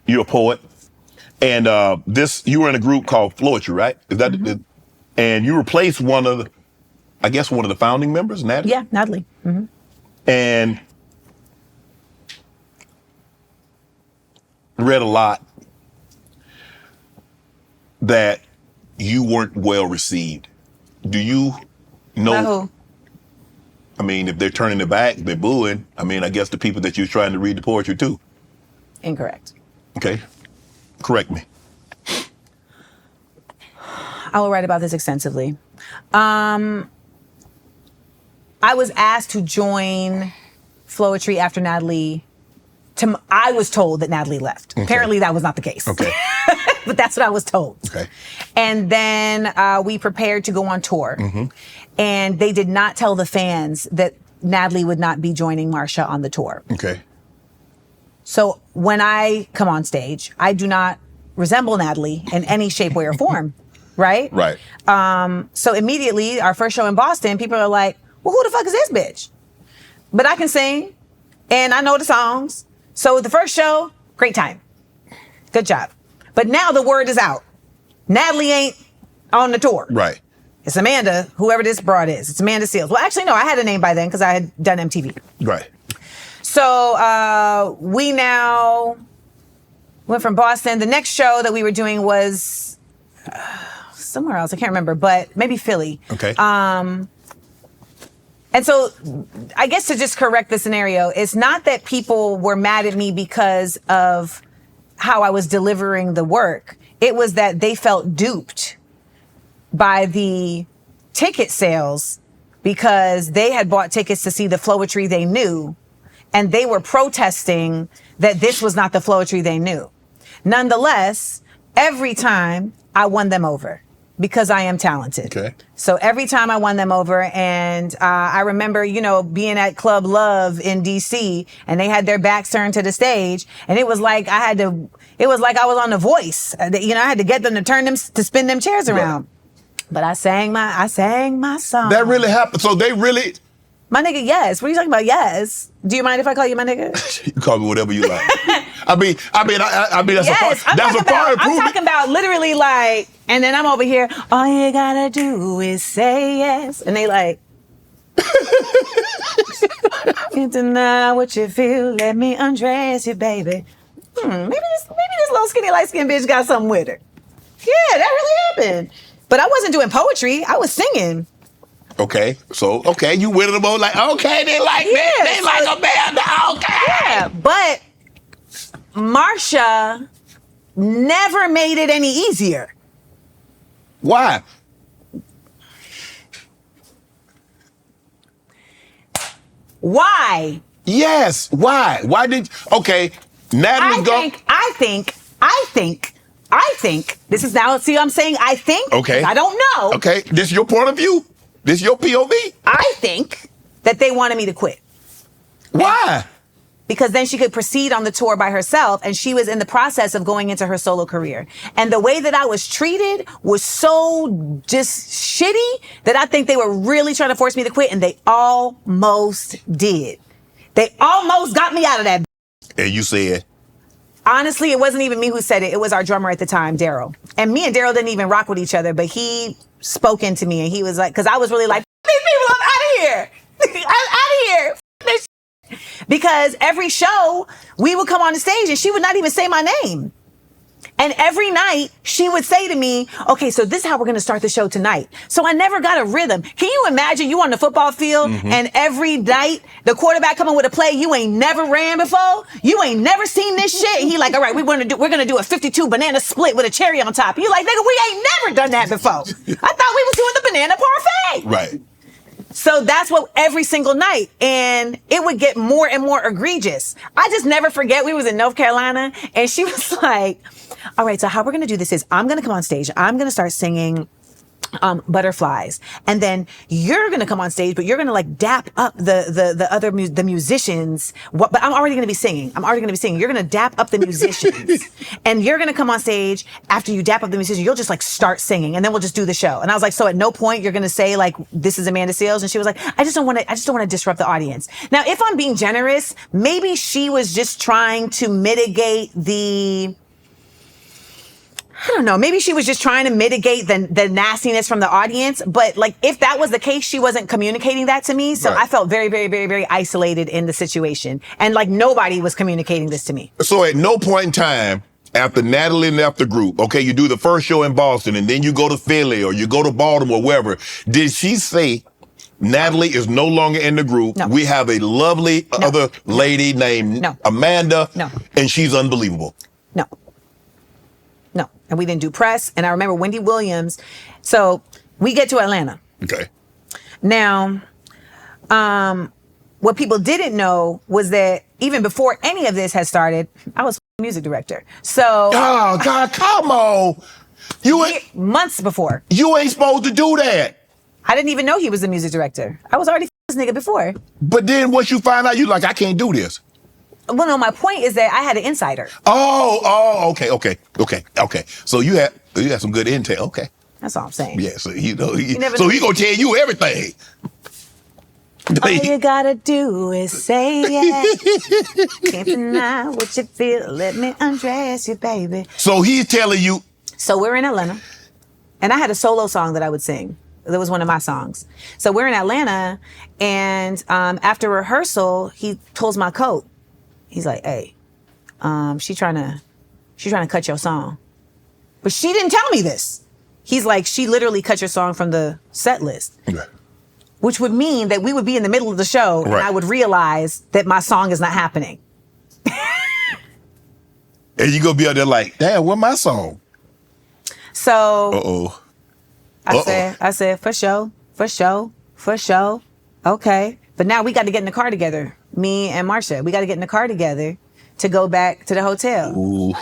You're a poet. And you were in a group called Floetry, right? Is that and you replaced one of the founding members, Natalie? Yeah, Natalie. Mm-hmm. And read a lot that you weren't well received. Do you know? By who? I mean, if they're turning their back, they're booing. I mean, I guess the people that you're trying to read the poetry to. Incorrect. Okay. Correct me. I will write about this extensively. I was asked to join Floetry after Natalie. I was told that Natalie left. Okay. Apparently that was not the case. Okay. But that's what I was told. Okay. And then we prepared to go on tour. Mm-hmm. And they did not tell the fans that Natalie would not be joining Marsha on the tour. Okay. So when I come on stage, I do not resemble Natalie in any shape, way, or form. Right? Right. So immediately, our first show in Boston, people are like, well, who the fuck is this bitch? But I can sing, and I know the songs. So the first show, great time. Good job. But now the word is out. Natalie ain't on the tour. Right. It's Amanda, whoever this broad is. It's Amanda Seals. Well, actually, no, I had a name by then because I had done MTV. Right. So we now went from Boston. The next show that we were doing was somewhere else. I can't remember, but maybe Philly. Okay. And so I guess to just correct the scenario, it's not that people were mad at me because of how I was delivering the work. It was that they felt duped by the ticket sales because they had bought tickets to see the Floetry they knew, and they were protesting that this was not the Floetry they knew. Nonetheless, every time I won them over because I am talented. Okay. So every time I won them over, and I remember, being at Club Love in DC, and they had their backs turned to the stage, and it was like I was on The Voice. I had to get them to spin them chairs around. Right. But I sang my song. That really happened. So they really. My nigga, yes. What are you talking about? Yes. Do you mind if I call you my nigga? You can call me whatever you like. I mean, that's yes, a far improvement. I'm talking about literally like, and then I'm over here, all you gotta do is say yes. And they like, can't deny what you feel, let me undress you, baby. Maybe this little skinny, light-skinned bitch got something with her. Yeah, that really happened. But I wasn't doing poetry, I was singing. Okay, so, you winning them all like, okay, they like that. They like Amanda, okay. Yeah, but Marsha never made it any easier. Why? Why? Yes, why? Why did, Natalie's gone. I think, this is now, see what I'm saying? I think, okay. I don't know. Okay, this is your point of view? This your POV? I think that they wanted me to quit. Why? Because then she could proceed on the tour by herself, and she was in the process of going into her solo career. And the way that I was treated was so just shitty that I think they were really trying to force me to quit, and they almost did. They almost got me out of that. And you said? Honestly, it wasn't even me who said it. It was our drummer at the time, Daryl. And me and Daryl didn't even rock with each other, but he spoke into me, and he was like, because I was really like, these people, I'm out of here. I'm out of here. This because every show, we would come on the stage, and she would not even say my name. And every night, she would say to me, okay, so this is how we're going to start the show tonight. So I never got a rhythm. Can you imagine you on the football field, and every night, the quarterback coming with a play you ain't never ran before? You ain't never seen this shit? And he like, all right, we're going to do a 52 banana split with a cherry on top. You like, nigga, we ain't never done that before. I thought we was doing the banana parfait. Right. So that's what every single night. And it would get more and more egregious. I just never forget, we was in North Carolina, and she was like, all right, so how we're going to do this is I'm going to come on stage. I'm going to start singing butterflies, and then you're gonna come on stage, but you're gonna like dap up the musicians. But I'm already gonna be singing. You're gonna dap up the musicians, and you're gonna come on stage after you dap up the musicians. You'll just like start singing, and then we'll just do the show. And I was like, so at no point you're gonna say like, this is Amanda Seales, and she was like, I just don't want to disrupt the audience. Now, if I'm being generous, maybe she was just trying to mitigate I don't know. Maybe she was just trying to mitigate the nastiness from the audience. But like, if that was the case, she wasn't communicating that to me. So I felt very, very, very, very isolated in the situation. And like, nobody was communicating this to me. So at no point in time, after Natalie left the group, okay, you do the first show in Boston and then you go to Philly or you go to Baltimore, wherever, did she say, Natalie is no longer in the group. No. We have a lovely other lady named Amanda. No. And she's unbelievable. No. And we didn't do press. And I remember Wendy Williams. So we get to Atlanta. Okay. Now, what people didn't know was that even before any of this had started, I was music director. So. Oh, God, come on. Months before. You ain't supposed to do that. I didn't even know he was the music director. I was already this nigga before. But then once you find out, you like, I can't do this. Well, no, my point is that I had an insider. Okay. So you had some good intel. Okay. That's all I'm saying. Yeah, so he gonna tell you everything. All you gotta do is say yes. Can't deny what you feel. Let me undress you, baby. So he's telling you. So we're in Atlanta, and I had a solo song that I would sing. That was one of my songs. So we're in Atlanta, and after rehearsal, he pulls my coat. He's like, hey, she's trying to cut your song. But she didn't tell me this. He's like, she literally cut your song from the set list. Right. Which would mean that we would be in the middle of the show and I would realize that my song is not happening. And you gonna be out there like, damn, where's my song? So I said, for sure. Okay. But now we got to get in the car together. Me and Marsha, we got to get in the car together to go back to the hotel. Ooh.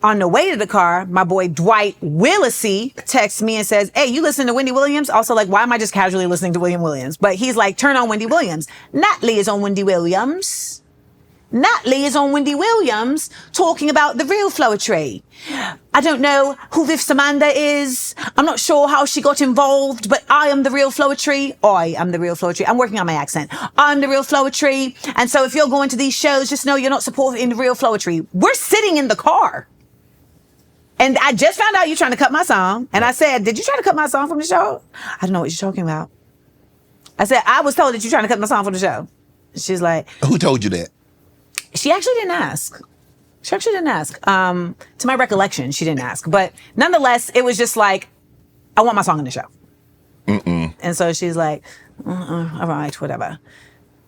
On the way to the car, my boy Dwight Willisey texts me and says, hey, you listen to Wendy Williams? Also, like, why am I just casually listening to William Williams? But he's like, turn on Wendy Williams. Natalie is on Wendy Williams. Natalie is on Wendy Williams talking about the real Floetry. I don't know who this Amanda is. I'm not sure how she got involved, but I am the real Floetry. I am the real Floetry. I'm working on my accent. I'm the real Floetry. And so if you're going to these shows, just know you're not supporting the real Floetry. We're sitting in the car. And I just found out you're trying to cut my song. And I said, did you try to cut my song from the show? I don't know what you're talking about. I said, I was told that you're trying to cut my song from the show. She's like, who told you that? She actually didn't ask. To my recollection, she didn't ask. But nonetheless, it was just like, I want my song in the show. And so she's like, all right, whatever.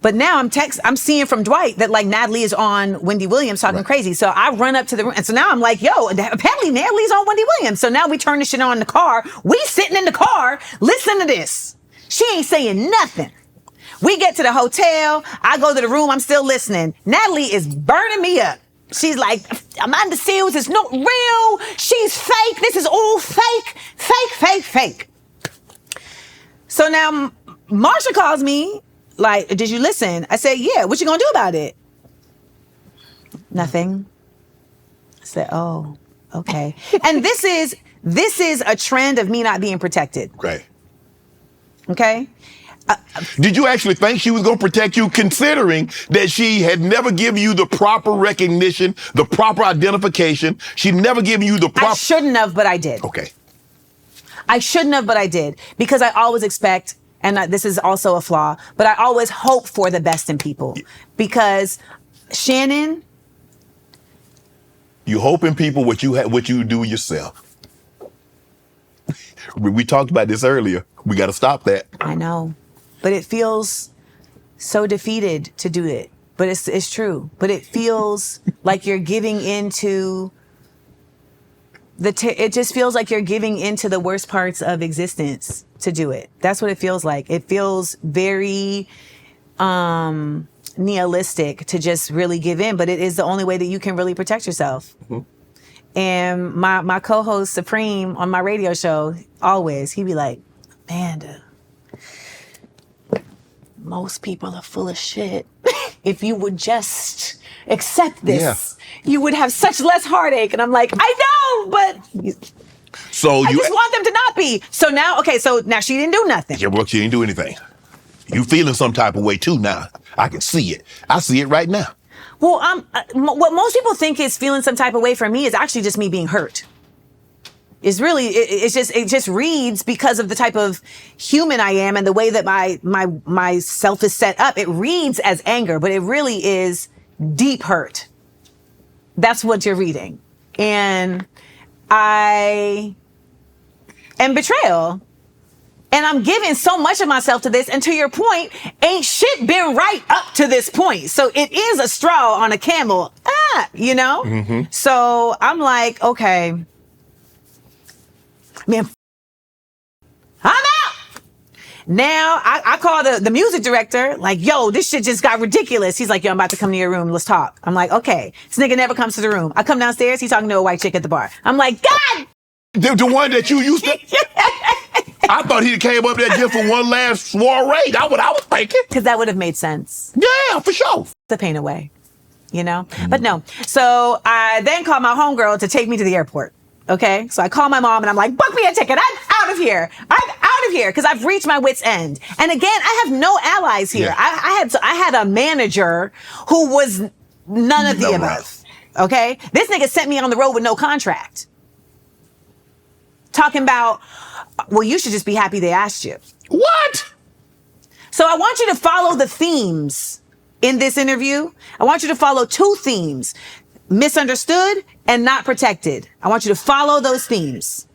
But now I'm seeing from Dwight that like Natalie is on Wendy Williams talking crazy. So I run up to the room. And so now I'm like, yo, apparently Natalie's on Wendy Williams. So now we turn this shit on in the car. We sitting in the car, listen to this. She ain't saying nothing. We get to the hotel. I go to the room. I'm still listening. Natalie is burning me up. She's like, Amanda Seales is not real. She's fake. This is all fake. So now Marsha calls me like, did you listen? I said, yeah. What you gonna do about it? Nothing. I said, oh, okay. And this is a trend of me not being protected. Right. Okay. Did you actually think she was going to protect you, considering that she had never given you the proper recognition, the proper identification? She'd never given you the proper... I shouldn't have, but I did. Okay. I shouldn't have, but I did. Because I always expect, and this is also a flaw, but I always hope for the best in people. Because Shannon... You hope in people what you do yourself. We talked about this earlier. We got to stop that. I know. But it feels so defeated to do it. But it's true. But it feels like you're giving into it just feels like you're giving into the worst parts of existence to do it. That's what it feels like. It feels very nihilistic to just really give in, but it is the only way that you can really protect yourself. And my co-host Supreme on my radio show, always, he'd be like, Amanda, most people are full of shit. If you would just accept this, you would have such less heartache. And I'm like, I know, but so I just want them to not be. So now, so now she didn't do nothing. Yeah, well, she didn't do anything. You feeling some type of way too now. I can see it. I see it right now. Well, what most people think is feeling some type of way for me is actually just me being hurt. It's really, it just reads because of the type of human I am and the way that my self is set up. It reads as anger, but it really is deep hurt. That's what you're reading. And betrayal. And I'm giving so much of myself to this. And to your point, ain't shit been right up to this point. So it is a straw on a camel, you know? Mm-hmm. So I'm like, okay, man, I'm out. Now I call the music director, like, yo, this shit just got ridiculous. He's like, yo, I'm about to come to your room. Let's talk. I'm like, okay. This nigga never comes to the room. I come downstairs. He's talking to a white chick at the bar. I'm like, God. The one that you used to... I thought he came up there just for one last soiree. That's what I was thinking. Because that would have made sense. Yeah, for sure. The pain away, you know? Mm-hmm. But no. So I then called my homegirl to take me to the airport. Okay? So I call my mom and I'm like, book me a ticket. I'm out of here. I'm out of here because I've reached my wit's end. And again, I have no allies here. Yeah. I had a manager who was none of the above. Okay? This nigga sent me on the road with no contract. Talking about, well, you should just be happy they asked you. What? So I want you to follow the themes in this interview. I want you to follow two themes: misunderstood and not protected. I want you to follow those themes.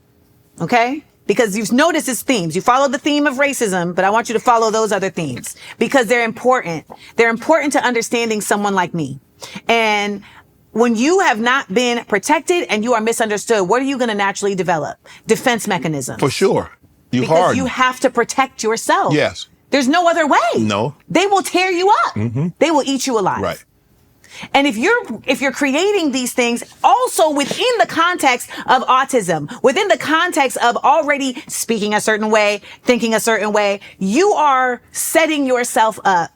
Okay? Because you've noticed it's themes. You follow the theme of racism, but I want you to follow those other themes because they're important. They're important to understanding someone like me. And when you have not been protected and you are misunderstood, what are you going to naturally develop? Defense mechanisms. For sure. Because you have to protect yourself. Yes. There's no other way. No. They will tear you up. Mm-hmm. They will eat you alive. Right. And if you're creating these things also within the context of autism, within the context of already speaking a certain way, thinking a certain way, you are setting yourself up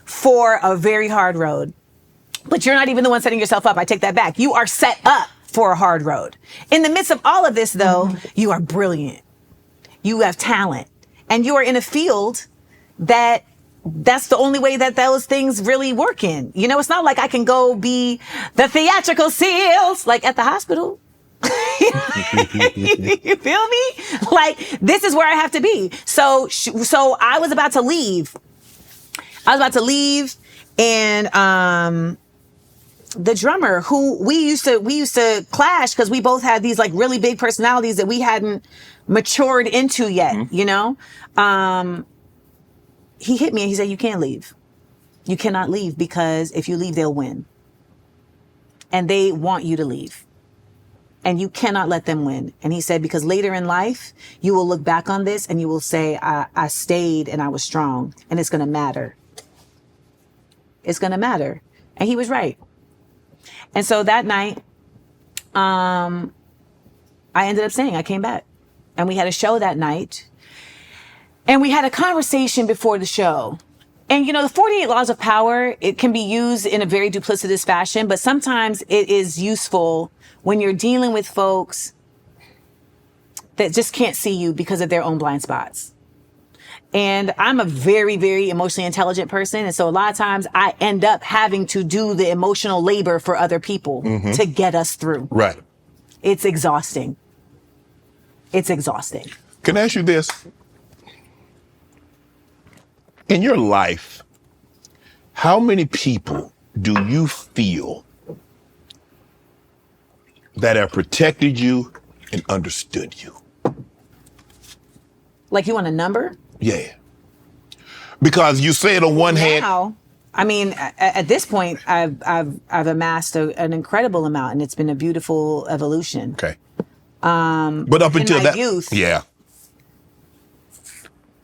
for a very hard road. But you're not even the one setting yourself up. I take that back. You are set up for a hard road. In the midst of all of this, though, you are brilliant. You have talent. And you are in a field that's the only way that those things really work in. You know, it's not like I can go be the theatrical seals, like at the hospital. You feel me? Like, this is where I have to be. So I was about to leave. And, the drummer who we used to clash because we both had these like really big personalities that we hadn't matured into yet, you know? He hit me and he said, you can't leave. You cannot leave because if you leave, they'll win. And they want you to leave. And you cannot let them win. And he said, because later in life, you will look back on this and you will say, I stayed and I was strong and it's going to matter. It's going to matter. And he was right. And so that night, I ended up saying I came back. And we had a show that night. And we had a conversation before the show. And, you know, the 48 Laws of Power, it can be used in a very duplicitous fashion, but sometimes it is useful when you're dealing with folks that just can't see you because of their own blind spots. And I'm a very, very emotionally intelligent person. And so a lot of times I end up having to do the emotional labor for other people to get us through. Right. It's exhausting. It's exhausting. Can I ask you this? In your life, how many people do you feel that have protected you and understood you? Like, you want a number? Yeah. Because you said on one hand. I mean, at this point, I've amassed an incredible amount, and it's been a beautiful evolution. Okay. But up until that, youth, yeah.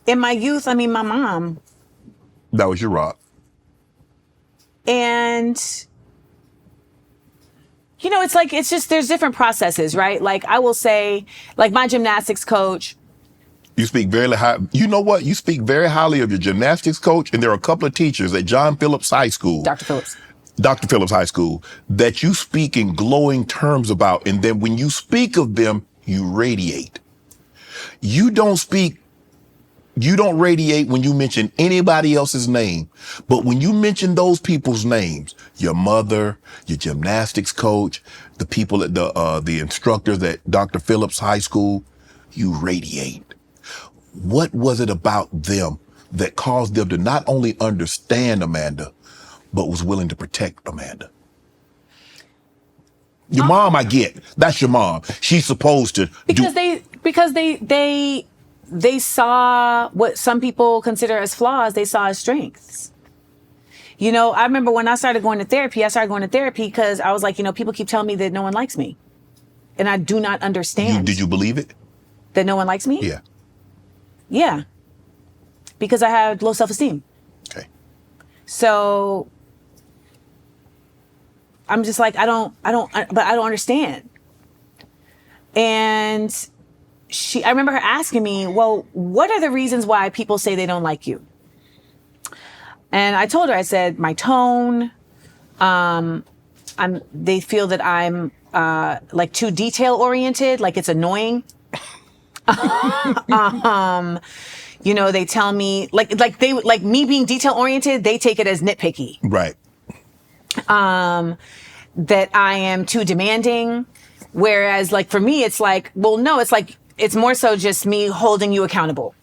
In my youth, I mean, my mom. That was your rock. And You know, it's like, it's just, there's different processes, right? Like, I will say, like, my gymnastics coach. You speak very high. You know what? You speak very highly of your gymnastics coach, and there are a couple of teachers at John Phillips High School. Dr. Phillips High School, that you speak in glowing terms about. And then when you speak of them, you radiate. You don't radiate when you mention anybody else's name. But when you mention those people's names, your mother, your gymnastics coach, the people at the instructors at Dr. Phillips High School, you radiate. What was it about them that caused them to not only understand Amanda, but was willing to protect Amanda? Your mom, I get. That's your mom. She's supposed to because they saw what some people consider as flaws, they saw as strengths. You know, I remember when I started going to therapy because I was like, you know, people keep telling me that no one likes me. And I do not understand. Did you believe it? That no one likes me? Yeah. Yeah. Because I had low self-esteem. Okay. So I'm just like, I don't understand. And I remember her asking me, well, what are the reasons why people say they don't like you? And I told her, I said, my tone, they feel that I'm like too detail oriented, like it's annoying. You know, they tell me like me being detail oriented, they take it as nitpicky. Right. That I am too demanding. Whereas like for me, it's like, well, no, it's like, it's more so just me holding you accountable.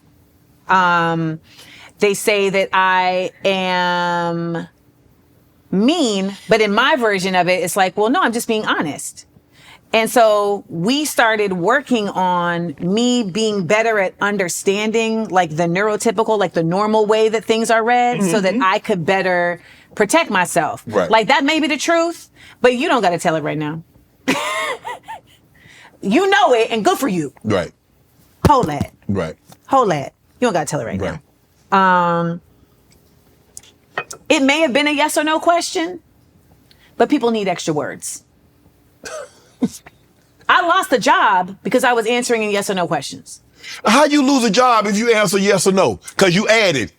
They say that I am mean, but in my version of it, it's like, well, no, I'm just being honest. And so we started working on me being better at understanding like the neurotypical, like the normal way that things are read so that I could better protect myself. Right. Like that may be the truth, but you don't got to tell it right now. You know it and good for you. Right. Hold that. Right. Hold that. You don't got to tell it right now. It may have been a yes or no question, but people need extra words. I lost a job because I was answering in yes or no questions. How you lose a job if you answer yes or no? Because you added.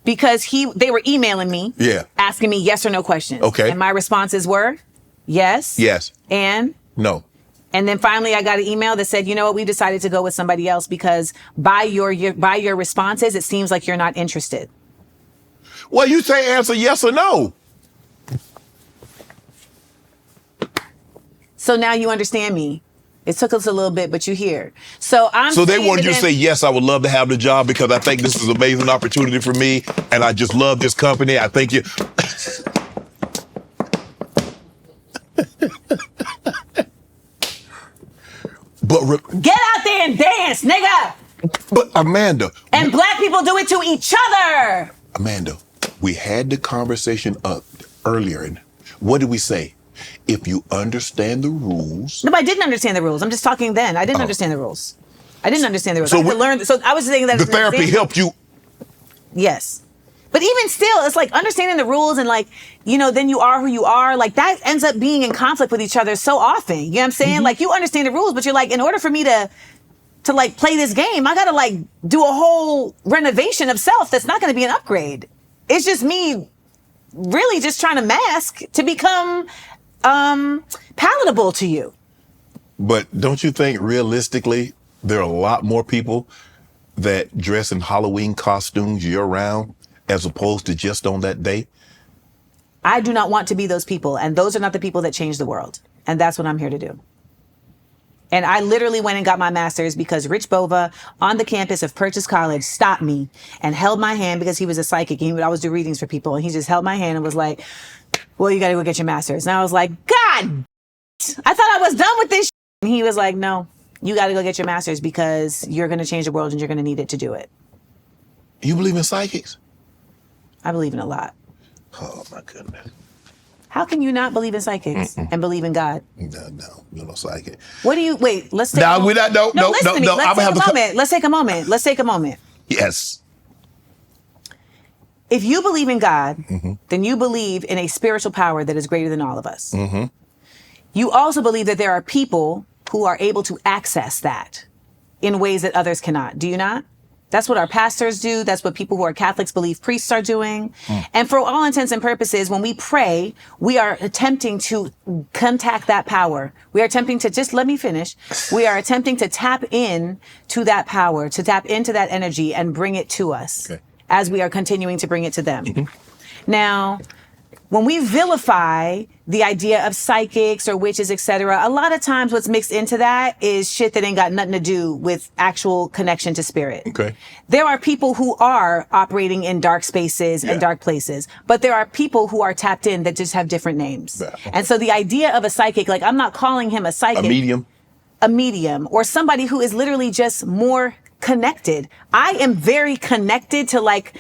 Because they were emailing me, asking me yes or no questions. Okay. And my responses were yes. Yes. And no. And then finally I got an email that said, you know what, we decided to go with somebody else because by your responses, it seems like you're not interested. Well, you say answer yes or no. So now you understand me. It took us a little bit, but you're here. So they wanted you to say, yes, I would love to have the job because I think this is an amazing opportunity for me. And I just love this company. I think you. Get out there and dance, nigga. But Amanda. And black people do it to each other. Amanda, we had the conversation up earlier. And what did we say? If you understand the rules. No, but I didn't understand the rules. I'm just talking then. I didn't understand the rules. I didn't understand the rules. So I had to learn. So I was saying that the therapy helped you. Yes. But even still, it's like understanding the rules and like, you know, then you are who you are. Like that ends up being in conflict with each other so often. You know what I'm saying? Mm-hmm. Like you understand the rules, but you're like, in order for me to like play this game, I got to like do a whole renovation of self. That's not going to be an upgrade. It's just me really just trying to mask to become palatable to you. But don't you think realistically, there are a lot more people that dress in Halloween costumes year round as opposed to just on that day? I do not want to be those people. And those are not the people that change the world. And that's what I'm here to do. And I literally went and got my master's because Rich Bova on the campus of Purchase College stopped me and held my hand because he was a psychic. And he would always do readings for people. And he just held my hand and was like, well, you got to go get your master's. And I was like, God, I thought I was done with this. And he was like, no, you got to go get your master's because you're going to change the world and you're going to need it to do it. You believe in psychics? I believe in a lot. Oh, my goodness. How can you not believe in psychics and believe in God? No, you're no psychic. What do you, wait, let's take no. Let's take a moment. Yes. If you believe in God, then you believe in a spiritual power that is greater than all of us. you also believe that there are people who are able to access that in ways that others cannot. Do you not? That's what our pastors do. That's what people who are Catholics believe priests are doing. And for all intents and purposes, when we pray, we are attempting to contact that power. We are attempting to, just let me finish. We are attempting to tap in to that power, to tap into that energy and bring it to us as we are continuing to bring it to them. Now, when we vilify the idea of psychics or witches, etc., a lot of times what's mixed into that is shit that ain't got nothing to do with actual connection to spirit. Okay. There are people who are operating in dark spaces and dark places, but there are people who are tapped in that just have different names. Yeah. Okay. And so the idea of a psychic, like I'm not calling him a psychic. A medium, or somebody who is literally just more connected. I am very connected to, like,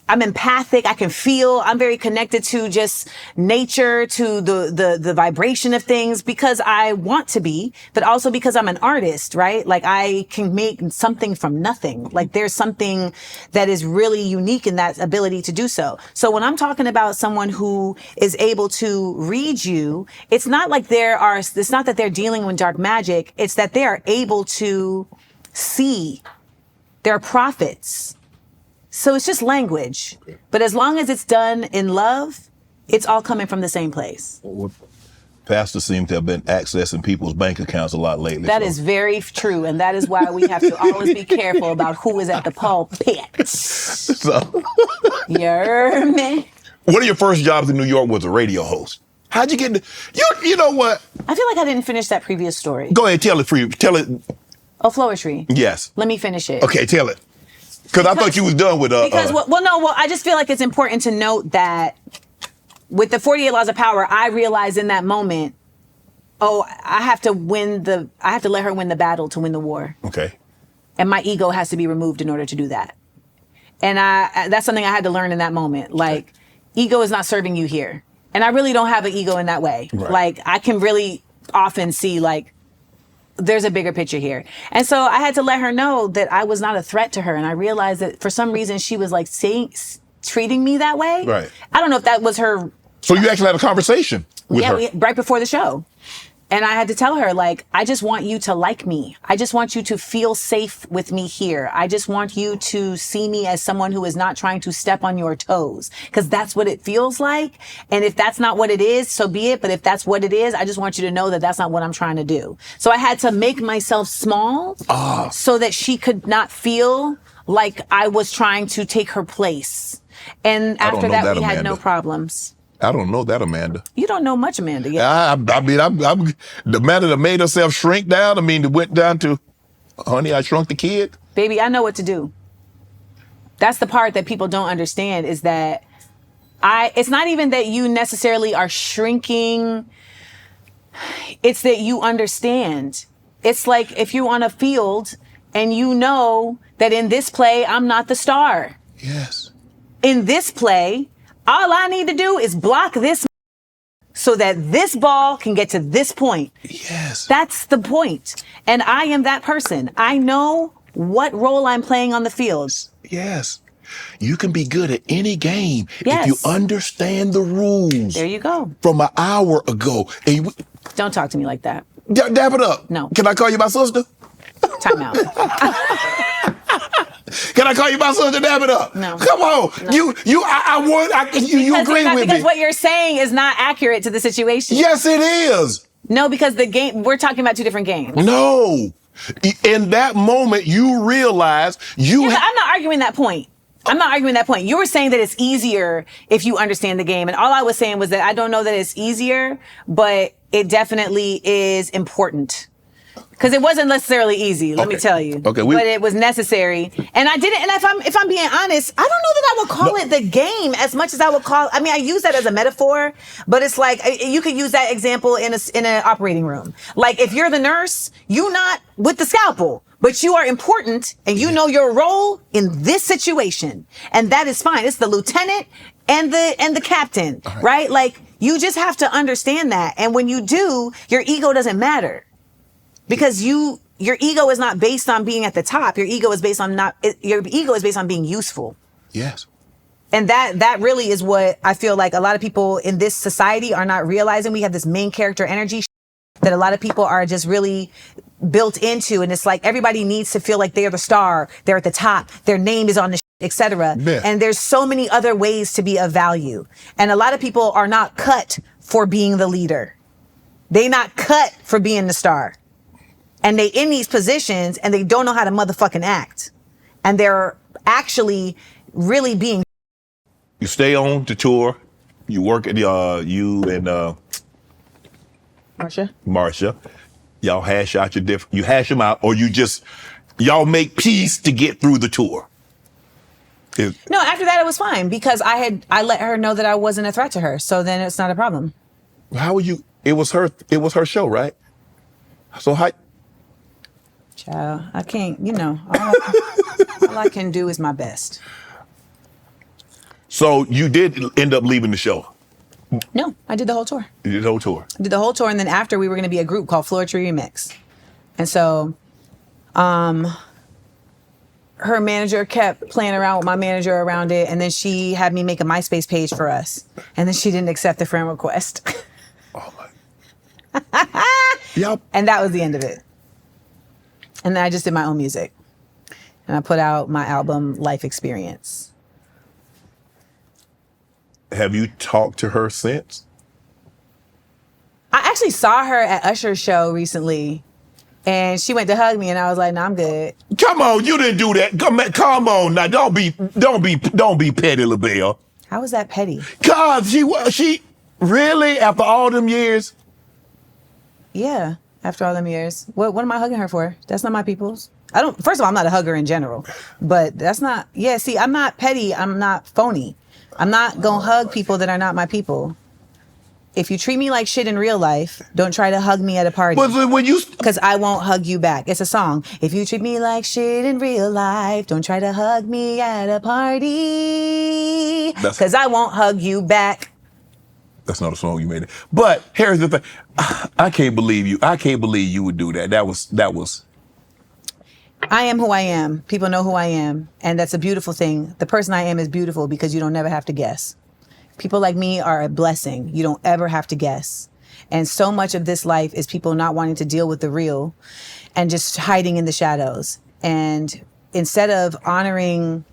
I'm empathic. I can feel. I'm very connected to just nature, to the vibration of things, because I want to be, but also because I'm an artist, right? Like I can make something from nothing. Like there's something that is really unique in that ability to do so. So when I'm talking about someone who is able to read you, it's not like it's not that they're dealing with dark magic. It's that they are able to see. They're prophets. So it's just language. Okay. But as long as it's done in love, it's all coming from the same place. Well, pastors seem to have been accessing people's bank accounts a lot lately. That is very true. And that is why we have to always be careful about who is at the pulpit. So, you heard me? One of your first jobs in New York was a radio host. How'd you get you know what? I feel like I didn't finish that previous story. Go ahead, tell it. Oh, Floetry. Yes. Let me finish it. Okay, tell it. Because I thought you was done with I just feel like it's important to note that with the 48 Laws of Power, I realized in that moment, I have to let her win the battle to win the war. Okay. And my ego has to be removed in order to do that. And that's something I had to learn in that moment. Like, ego is not serving you here. And I really don't have an ego in that way. Right. Like, I can really often see, like, there's a bigger picture here. And so I had to let her know that I was not a threat to her. And I realized that for some reason she was like treating me that way. Right. I don't know if that was her. So you actually had a conversation with her? Right before the show. And I had to tell her, like, I just want you to like me. I just want you to feel safe with me here. I just want you to see me as someone who is not trying to step on your toes, because that's what it feels like. And if that's not what it is, so be it. But if that's what it is, I just want you to know that that's not what I'm trying to do. So I had to make myself small so that she could not feel like I was trying to take her place. And after that, we had no problems. I don't know that, Amanda. You don't know much, Amanda. Yet. I mean, I'm the Amanda that made herself shrink down. I mean, that went down to, honey, I shrunk the kid. Baby, I know what to do. That's the part that people don't understand, is that it's not even that you necessarily are shrinking. It's that you understand. It's like if you're on a field and you know that in this play, I'm not the star. Yes. In this play, all I need to do is block this so that this ball can get to this point. Yes. That's the point. And I am that person. I know what role I'm playing on the field. Yes. You can be good at any game if you understand the rules. There you go. From an hour ago. Don't talk to me like that. Dab it up. No. Can I call you my sister? Time out. Can I call you my sister? Dab it up. No. Come on. No. You agree with me. Because what you're saying is not accurate to the situation. Yes, it is. No, because we're talking about two different games. No. In that moment, you realize I'm not arguing that point. I'm not arguing that point. You were saying that it's easier if you understand the game. And all I was saying was that I don't know that it's easier, but it definitely is important. Because it wasn't necessarily easy, let me tell you. Okay, but it was necessary. And I didn't, and if I'm being honest, I don't know that I would call it the game as much as I would call, I mean, I use that as a metaphor, but it's like, you could use that example in an operating room. Like, if you're the nurse, you're not with the scalpel, but you are important and you know your role in this situation. And that is fine. It's the lieutenant and the captain, right? Like, you just have to understand that. And when you do, your ego doesn't matter. Because your ego is not based on being at the top. Your ego is based on being useful. Yes. And that really is what I feel like a lot of people in this society are not realizing. We have this main character energy. that a lot of people are just really built into. And it's like everybody needs to feel like they're the star, they're at the top, their name is on the etc. Yeah. And there's so many other ways to be of value. And a lot of people are not cut for being the leader. They not cut for being the star. And they in these positions and they don't know how to motherfucking act. And they're actually really being. You stay on the tour. You work at you and Marsha. Y'all hash out your you hash them out, or y'all make peace to get through the tour. No, after that it was fine because I let her know that I wasn't a threat to her. So then it's not a problem. How would you? It was her show, right? So how? Child, I can't. All I can do is my best. So you did end up leaving the show. No, I did the whole tour. You did the whole tour. I did the whole tour, and then after we were going to be a group called Floetry Remix, and so, her manager kept playing around with my manager around it, and then she had me make a MySpace page for us, and then she didn't accept the friend request. Oh my. Yep. And that was the end of it. And then I just did my own music, and I put out my album Life Experience. Have you talked to her since? I actually saw her at Usher's show recently, and she went to hug me, and I was like, "No, I'm good." Come on, you didn't do that. Come on now, don't be petty, LaBelle. How was that petty? God, she really after all them years. Yeah, after all them years. What am I hugging her for? That's not my people's. First of all, I'm not a hugger in general, but that's not. Yeah, see, I'm not petty. I'm not phony. I'm not gonna hug people that are not my people. If you treat me like shit in real life, don't try to hug me at a party. Because I won't hug you back. It's a song. If you treat me like shit in real life, don't try to hug me at a party. Because I won't hug you back. That's not a song you made. But here's the thing. I can't believe you. I can't believe you would do that. That was. I am who I am. People know who I am. And that's a beautiful thing. The person I am is beautiful because you don't never have to guess. People like me are a blessing. You don't ever have to guess. And so much of this life is people not wanting to deal with the real and just hiding in the shadows. And instead of honoring,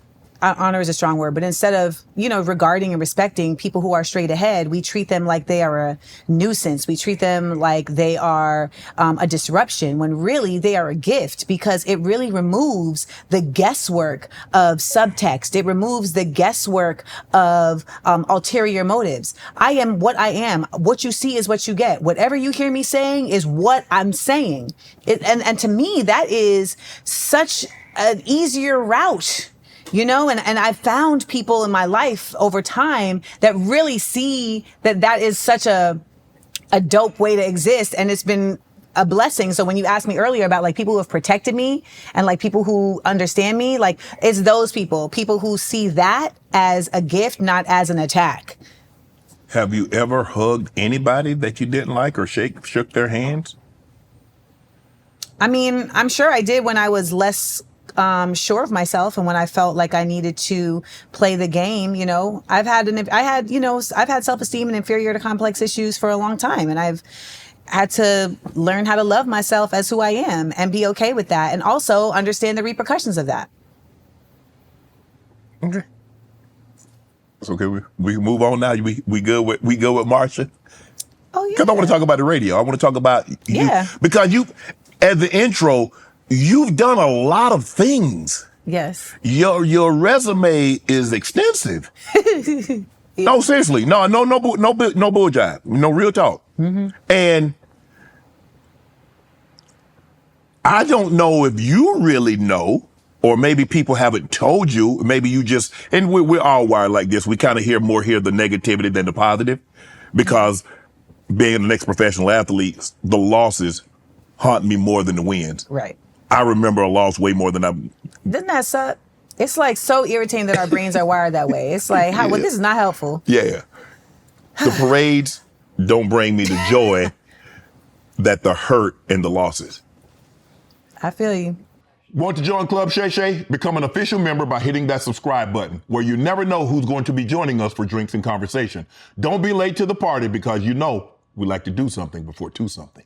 honor is a strong word, but instead of, regarding and respecting people who are straight ahead, we treat them like they are a nuisance. We treat them like they are a disruption when really they are a gift because it really removes the guesswork of subtext. It removes the guesswork of ulterior motives. I am what I am. What you see is what you get. Whatever you hear me saying is what I'm saying. And to me, that is such an easier route. And I've found people in my life over time that really see that is such a dope way to exist. And it's been a blessing. So when you asked me earlier about like people who have protected me and like people who understand me, like it's those people who see that as a gift, not as an attack. Have you ever hugged anybody that you didn't like or shook their hands? I mean, I'm sure I did when I was less sure of myself and when I felt like I needed to play the game. I've had self-esteem and inferiority complex issues for a long time, and I've had to learn how to love myself as who I am and be okay with that, and also understand the repercussions of that. Okay, it's okay. We can move on now. We good with Marsha. Oh yeah. Because I want to talk about the radio. I want to talk about you because you, as the intro. You've done a lot of things. Yes. Your resume is extensive. Yeah. No, seriously. No bull jive. No, real talk. Mm-hmm. And I don't know if you really know, or maybe people haven't told you. Maybe you just, and we're all wired like this. We kind of hear the negativity than the positive, because being the next professional athlete, the losses haunt me more than the wins. Right. I remember a loss way more than Doesn't that suck? It's like so irritating that our brains are wired that way. It's like, this is not helpful. Yeah. The parades don't bring me the joy that the hurt and the losses. I feel you. Want to join Club Shay Shay? Become an official member by hitting that subscribe button, where you never know who's going to be joining us for drinks and conversation. Don't be late to the party because we like to do something before 2 something.